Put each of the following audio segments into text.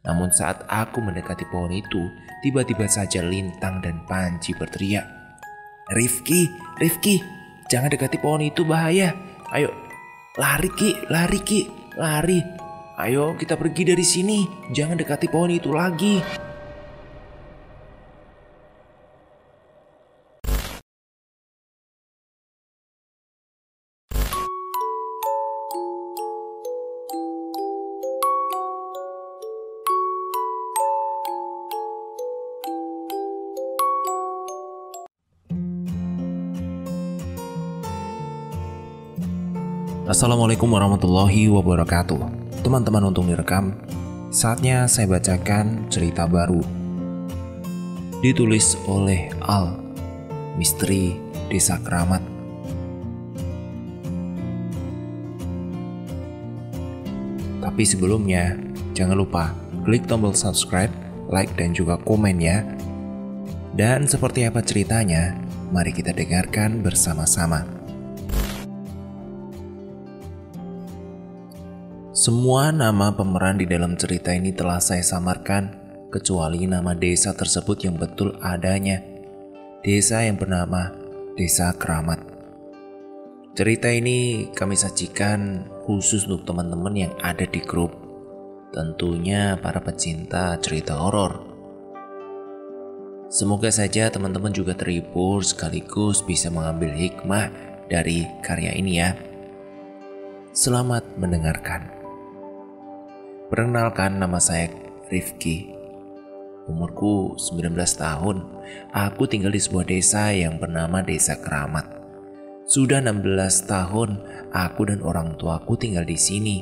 Namun saat aku mendekati pohon itu, tiba-tiba saja Lintang dan Panji berteriak, Rifki, jangan dekati pohon itu, bahaya. Ayo, lari Ki, lari. Ayo kita pergi dari sini, jangan dekati pohon itu lagi. Assalamualaikum warahmatullahi wabarakatuh. Teman-teman untuk direkam, saatnya saya bacakan cerita baru. Ditulis oleh Al, Misteri Desa Keramat. Tapi sebelumnya, jangan lupa klik tombol subscribe, like dan juga komen ya. Dan seperti apa ceritanya, mari kita dengarkan bersama-sama. Semua nama pemeran di dalam cerita ini telah saya samarkan, kecuali nama desa tersebut yang betul adanya. Desa yang bernama Desa Keramat. Cerita ini kami sajikan khusus untuk teman-teman yang ada di grup. Tentunya para pecinta cerita horor. Semoga saja teman-teman juga terhibur sekaligus bisa mengambil hikmah dari karya ini ya. Selamat mendengarkan. Perkenalkan, nama saya Rifki. Umurku 19 tahun. Aku tinggal di sebuah desa yang bernama Desa Keramat. Sudah 16 tahun aku dan orang tuaku tinggal di sini.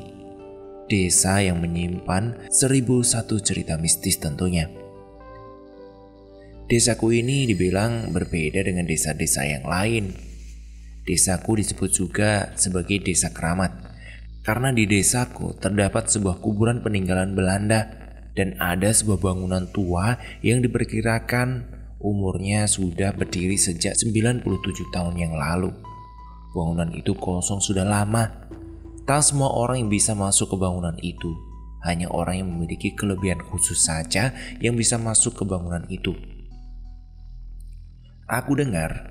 Desa yang menyimpan 1001 cerita mistis tentunya. Desaku ini dibilang berbeda dengan desa-desa yang lain. Desaku disebut juga sebagai Desa Keramat karena di desaku terdapat sebuah kuburan peninggalan Belanda dan ada sebuah bangunan tua yang diperkirakan umurnya sudah berdiri sejak 97 tahun yang lalu. Bangunan itu kosong sudah lama. Tak semua orang yang bisa masuk ke bangunan itu. Hanya orang yang memiliki kelebihan khusus saja yang bisa masuk ke bangunan itu. Aku dengar,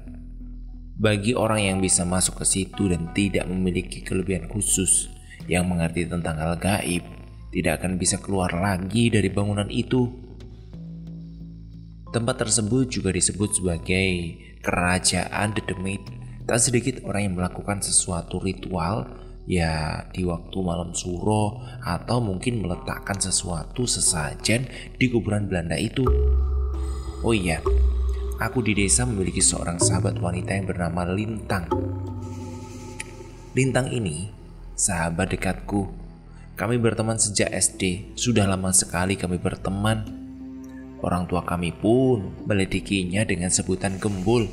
bagi orang yang bisa masuk ke situ dan tidak memiliki kelebihan khusus yang mengerti tentang hal gaib, tidak akan bisa keluar lagi dari bangunan itu. Tempat tersebut juga disebut sebagai Kerajaan Dedemit. Tak sedikit orang yang melakukan sesuatu ritual, ya di waktu malam suro, atau mungkin meletakkan sesuatu sesajen di kuburan Belanda itu. Oh iya, aku di desa memiliki seorang sahabat wanita yang bernama Lintang. Lintang ini sahabat dekatku. Kami berteman sejak SD. Sudah lama sekali kami berteman. Orang tua kami pun meledekinya dengan sebutan gembul.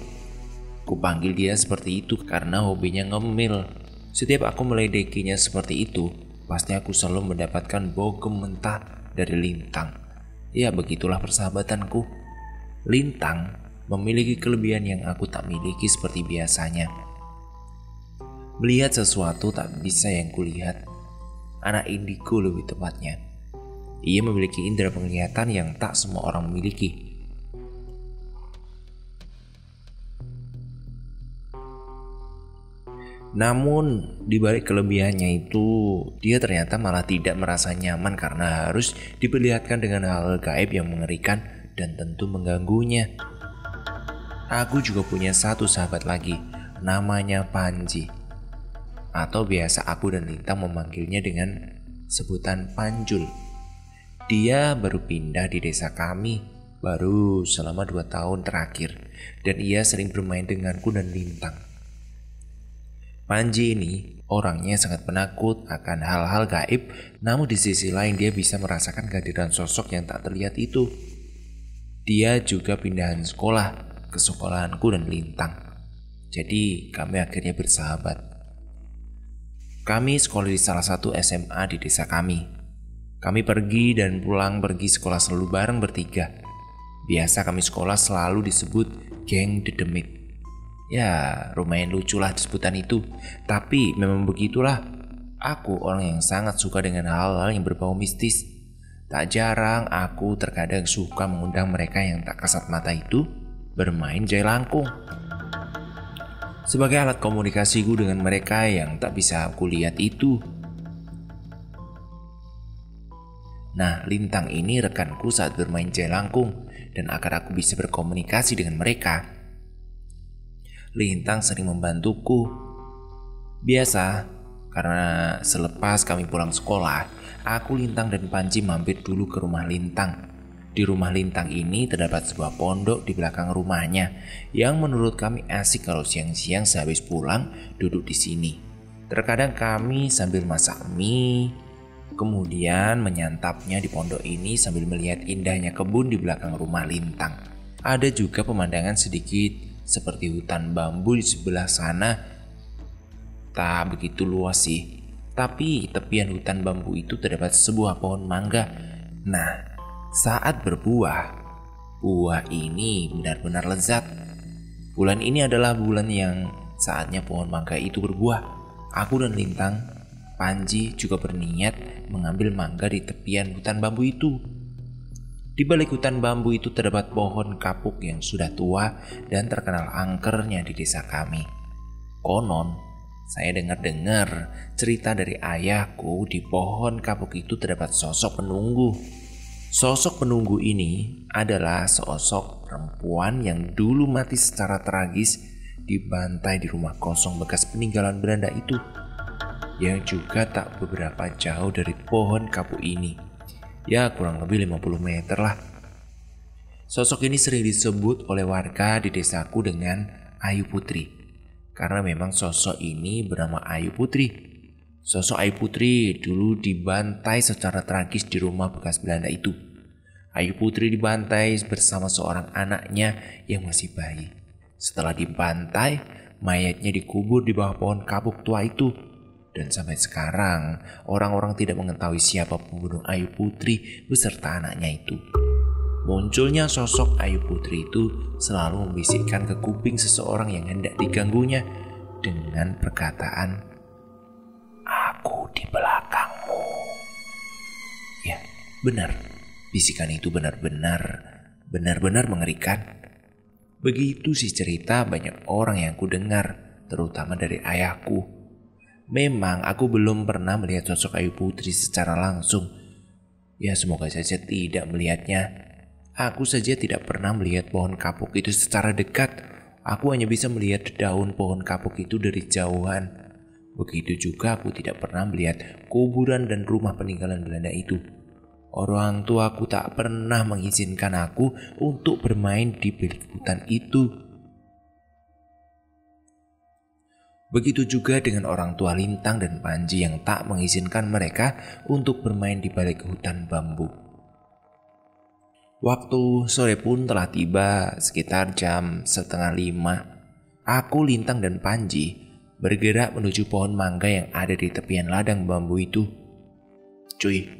Kupanggil dia seperti itu karena hobinya ngemil. Setiap aku meledekinya seperti itu, pasti aku selalu mendapatkan bogem mentah dari Lintang. Ya, begitulah persahabatanku. Lintang memiliki kelebihan yang aku tak miliki seperti biasanya. Melihat sesuatu tak bisa yang kulihat. Anak indigo lebih tepatnya. Ia memiliki indera penglihatan yang tak semua orang miliki. Namun di balik kelebihannya itu, dia ternyata malah tidak merasa nyaman karena harus diperlihatkan dengan hal gaib yang mengerikan dan tentu mengganggunya. Aku juga punya satu sahabat lagi, namanya Panji. Atau biasa aku dan Lintang memanggilnya dengan sebutan Panjul. Dia baru pindah di desa kami, baru selama 2 tahun terakhir, dan ia sering bermain denganku dan Lintang. Panji ini orangnya sangat penakut akan hal-hal gaib, namun di sisi lain dia bisa merasakan kehadiran sosok yang tak terlihat itu. Dia juga pindahan sekolah ke sekolahanku dan Lintang. Jadi kami akhirnya bersahabat. Kami sekolah di salah satu SMA di desa kami. Kami pergi dan pulang pergi sekolah selalu bareng bertiga. Biasa kami sekolah selalu disebut geng Dedemit. Ya, lumayan lucu lah sebutan itu. Tapi memang begitulah. Aku orang yang sangat suka dengan hal-hal yang berbau mistis. Tak jarang aku terkadang suka mengundang mereka yang tak kasat mata itu bermain jailangkung sebagai alat komunikasiku dengan mereka yang tak bisa aku lihat itu. Nah, Lintang ini rekanku saat bermain jailangkung, dan agar aku bisa berkomunikasi dengan mereka, Lintang sering membantuku. Biasa, karena selepas kami pulang sekolah, aku, Lintang, dan Panji mampir dulu ke rumah Lintang. Di rumah Lintang ini terdapat sebuah pondok di belakang rumahnya yang menurut kami asik kalau siang-siang sehabis pulang duduk di sini. Terkadang kami sambil masak mie, kemudian menyantapnya di pondok ini sambil melihat indahnya kebun di belakang rumah Lintang. Ada juga pemandangan sedikit seperti hutan bambu di sebelah sana. Tak begitu luas sih, tapi tepian hutan bambu itu terdapat sebuah pohon mangga. Nah, saat berbuah, buah ini benar-benar lezat. Bulan ini adalah bulan yang saatnya pohon mangga itu berbuah. Aku dan Lintang, Panji juga berniat mengambil mangga di tepian hutan bambu itu. Di balik hutan bambu itu terdapat pohon kapuk yang sudah tua dan terkenal angkernya di desa kami. Konon, saya dengar-dengar cerita dari ayahku, di pohon kapuk itu terdapat sosok penunggu. Sosok penunggu ini adalah sosok perempuan yang dulu mati secara tragis dibantai di rumah kosong bekas peninggalan Belanda itu, yang juga tak beberapa jauh dari pohon kapuk ini. Ya, kurang lebih 50 meter lah. Sosok ini sering disebut oleh warga di desaku dengan Ayu Putri, karena memang sosok ini bernama Ayu Putri. Sosok Ayu Putri dulu dibantai secara tragis di rumah bekas Belanda itu. Ayu Putri dibantai bersama seorang anaknya yang masih bayi. Setelah dibantai, mayatnya dikubur di bawah pohon kapuk tua itu. Dan sampai sekarang, orang-orang tidak mengetahui siapa pembunuh Ayu Putri beserta anaknya itu. Munculnya sosok Ayu Putri itu selalu membisikkan ke kuping seseorang yang hendak diganggunya dengan perkataan, "Aku di belakangmu." Ya, benar. Bisikan itu benar-benar mengerikan. Begitu sih cerita banyak orang yang ku dengar, terutama dari ayahku. Memang aku belum pernah melihat sosok Ayu Putri secara langsung. Ya, semoga saja tidak melihatnya. Aku saja tidak pernah melihat pohon kapuk itu secara dekat. Aku hanya bisa melihat daun pohon kapuk itu dari jauhan. Begitu juga aku tidak pernah melihat kuburan dan rumah peninggalan Belanda itu. Orang tuaku tak pernah mengizinkan aku untuk bermain di balik hutan itu. Begitu juga dengan orang tua Lintang dan Panji yang tak mengizinkan mereka untuk bermain di balik hutan bambu. Waktu sore pun telah tiba, sekitar jam 4:30. Aku, Lintang, dan Panji bergerak menuju pohon mangga yang ada di tepian ladang bambu itu. "Cuy,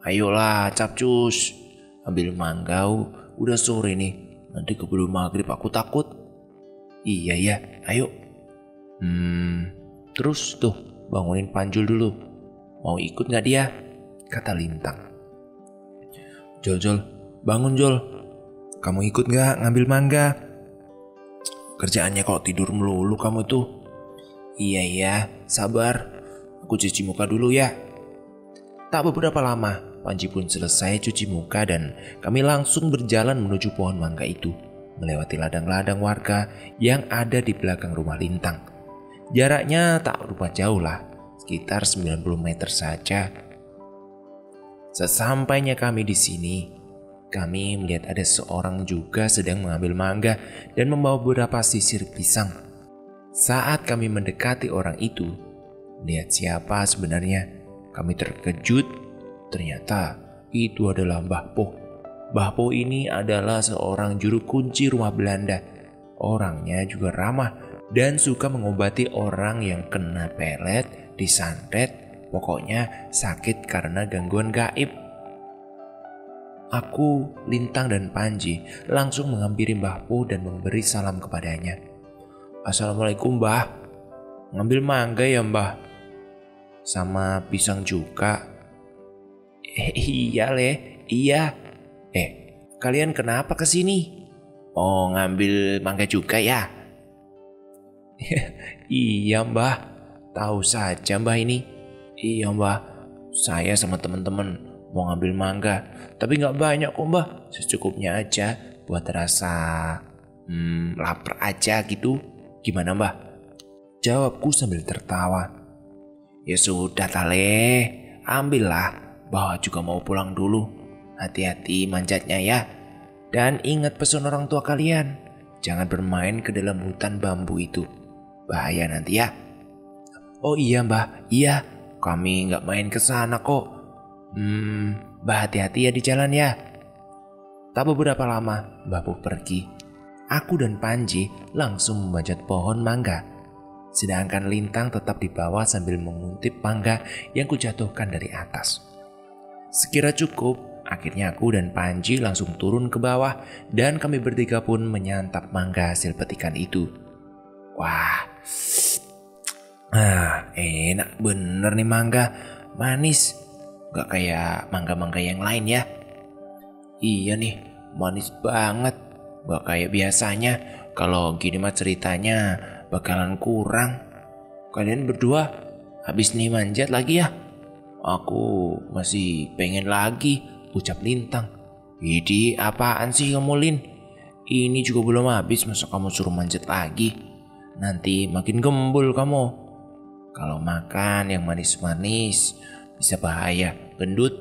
ayolah capcus, ambil mangga, udah sore nih, nanti keburu maghrib aku takut." "Iya ya, ayo." Terus tuh bangunin Panjul dulu. "Mau ikut gak dia?" kata Lintang. "Jol, bangun Jol. Kamu ikut gak ngambil mangga? Kerjaannya kalau tidur melulu kamu tuh." Iya, sabar. Aku cuci muka dulu ya." Tak beberapa lama, Panji pun selesai cuci muka dan kami langsung berjalan menuju pohon mangga itu, melewati ladang-ladang warga yang ada di belakang rumah Lintang. Jaraknya tak berupa jauh lah, sekitar 90 meter saja. Sesampainya kami di sini, kami melihat ada seorang juga sedang mengambil mangga dan membawa beberapa sisir pisang. Saat kami mendekati orang itu, melihat siapa sebenarnya, kami terkejut. Ternyata itu adalah Mbah Po. Mbah Po ini adalah seorang juru kunci rumah Belanda. Orangnya juga ramah dan suka mengobati orang yang kena pelet, disantet, pokoknya sakit karena gangguan gaib. Aku, Lintang, dan Panji langsung menghampiri Mbah Po dan memberi salam kepadanya. "Assalamualaikum Mbah, ngambil mangga ya Mbah? Sama pisang juga?" Iya iya. Kalian kenapa kesini? Mau ngambil mangga juga ya? Iya mbah, tahu saja mbah ini. Iya mbah, saya sama teman-teman mau ngambil mangga, tapi nggak banyak kok mbah, secukupnya aja buat rasa lapar aja gitu. Gimana mbah? Jawabku sambil tertawa. Ya sudah Tale, ambillah, Mbah juga mau pulang dulu. Hati-hati manjatnya ya. Dan ingat pesan orang tua kalian, jangan bermain ke dalam hutan bambu itu, bahaya nanti ya. Oh iya mbah, iya, kami nggak main ke sana kok. Mbah hati-hati ya di jalan ya. Tak beberapa lama Mbah Puh pergi. Aku dan Panji langsung memanjat pohon mangga, sedangkan Lintang tetap di bawah sambil menguntip mangga yang kujatuhkan dari atas. Sekira cukup, akhirnya aku dan Panji langsung turun ke bawah dan kami bertiga pun menyantap mangga hasil petikan itu. Wah, enak bener nih mangga, manis, gak kayak mangga-mangga yang lain ya. Iya nih, manis banget, gak kayak biasanya. Kalau gini mah ceritanya bakalan kurang. Kalian berdua habis nih manjat lagi ya? Aku masih pengen lagi, ucap Lintang. Idi, apaan sih kamu Lin? Ini juga belum habis, masa kamu suruh manjat lagi? Nanti makin gembul kamu. Kalau makan yang manis-manis bisa bahaya, gendut.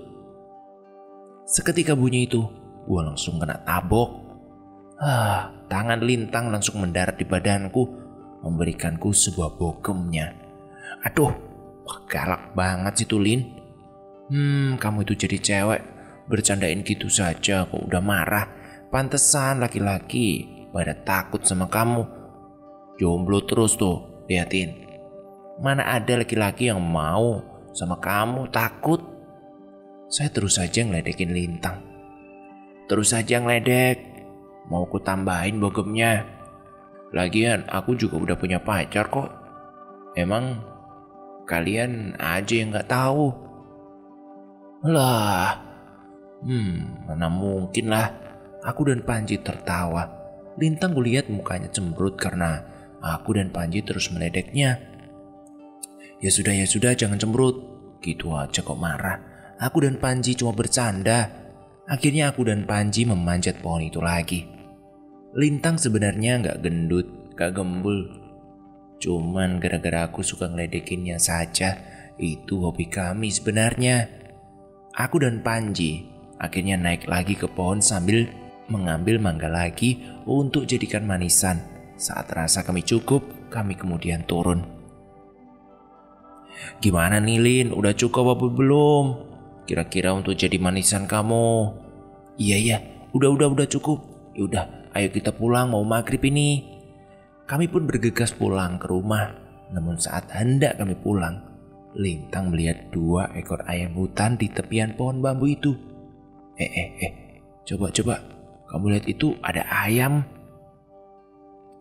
Seketika bunyi itu, gue langsung kena tabok. Tangan Lintang langsung mendarat di badanku, memberikanku sebuah bogemnya. Aduh, galak banget sih tuh Lin. Kamu itu jadi cewek, bercandain gitu saja kok udah marah. Pantesan laki-laki pada takut sama kamu. Jomblo terus tuh, liatin. Mana ada laki-laki yang mau sama kamu, takut. Saya terus saja ngeledekin Lintang. Terus saja ngeledek, mau ku tambahin bogemnya. Lagian aku juga udah punya pacar kok. Emang kalian aja yang gak tahu. Lah, mana mungkin lah. Aku dan Panji tertawa. Lintang kulihat mukanya cemberut karena aku dan Panji terus meledeknya. Ya sudah, jangan cemberut. Gitu aja kok marah. Aku dan Panji cuma bercanda. Akhirnya aku dan Panji memanjat pohon itu lagi. Lintang sebenarnya gak gendut, gak gembul. Cuman gara-gara aku suka ngeledekinnya saja. Itu hobi kami sebenarnya. Aku dan Panji akhirnya naik lagi ke pohon sambil mengambil mangga lagi untuk jadikan manisan. Saat rasa kami cukup, kami kemudian turun. Gimana nih Lin, udah cukup apa belum? Kira-kira untuk jadi manisan kamu? Iya, udah cukup. Yaudah, ayo kita pulang, mau maghrib ini. Kami pun bergegas pulang ke rumah. Namun saat hendak kami pulang, Lintang melihat 2 ekor ayam hutan di tepian pohon bambu itu. Coba, kamu lihat itu ada ayam.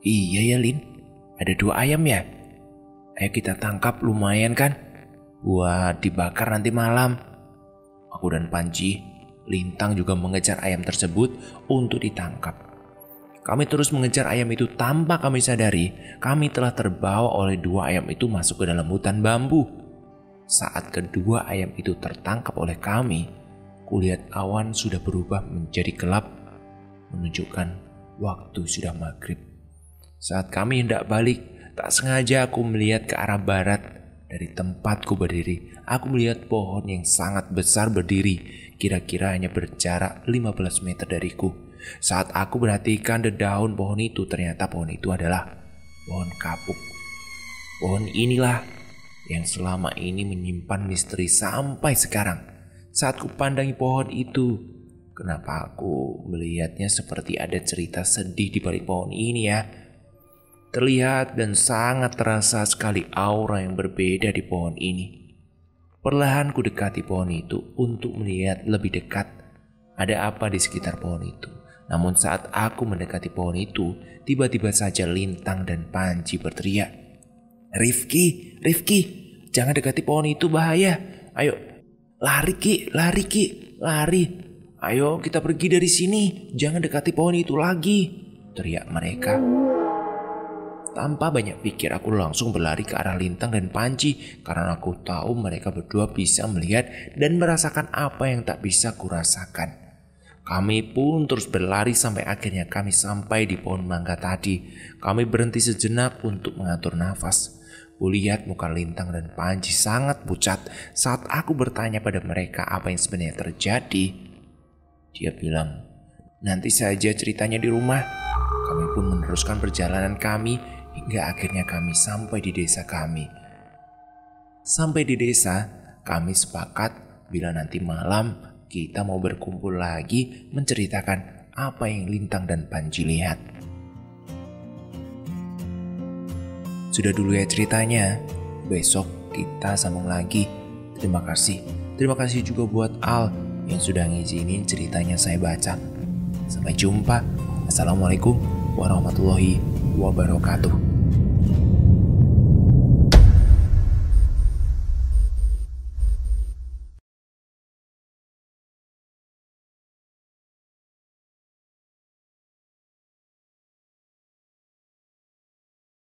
Iya ya Lin, ada 2 ayam ya. Ayo kita tangkap, lumayan kan buat dibakar nanti malam. Aku dan Panji, Lintang juga mengejar ayam tersebut untuk ditangkap. Kami terus mengejar ayam itu tanpa kami sadari kami telah terbawa oleh 2 ayam itu masuk ke dalam hutan bambu. Saat kedua ayam itu tertangkap oleh kami, kulihat awan sudah berubah menjadi gelap, menunjukkan waktu sudah maghrib. Saat kami hendak balik, tak sengaja aku melihat ke arah barat. Dari tempatku berdiri, aku melihat pohon yang sangat besar berdiri, kira-kira hanya berjarak 15 meter dariku. Saat aku perhatikan daun pohon itu, ternyata pohon itu adalah pohon kapuk. Pohon inilah yang selama ini menyimpan misteri sampai sekarang. Saat ku pandangi pohon itu, kenapa aku melihatnya seperti ada cerita sedih di balik pohon ini ya? Terlihat dan sangat terasa sekali aura yang berbeda di pohon ini. Perlahan ku dekati pohon itu untuk melihat lebih dekat ada apa di sekitar pohon itu. Namun saat aku mendekati pohon itu, tiba-tiba saja Lintang dan Panji berteriak, Rifki, jangan dekati pohon itu, bahaya. Ayo, Lari Ki, lari Ki, lari. Ayo kita pergi dari sini, jangan dekati pohon itu lagi, teriak mereka. Tanpa banyak pikir aku langsung berlari ke arah Lintang dan Panji karena aku tahu mereka berdua bisa melihat dan merasakan apa yang tak bisa kurasakan. Kami pun terus berlari sampai akhirnya kami sampai di pohon mangga tadi. Kami berhenti sejenak untuk mengatur nafas. Kulihat muka Lintang dan Panji sangat pucat saat aku bertanya pada mereka apa yang sebenarnya terjadi. Dia bilang, nanti saja ceritanya di rumah. Kami pun meneruskan perjalanan kami hingga akhirnya kami sampai di desa kami. Sampai di desa, kami sepakat bila nanti malam kita mau berkumpul lagi menceritakan apa yang Lintang dan Panji lihat. Sudah dulu ya ceritanya, besok kita sambung lagi. Terima kasih. Terima kasih juga buat Al yang sudah ngizinin ceritanya saya baca. Sampai jumpa. Assalamualaikum warahmatullahi wabarakatuh.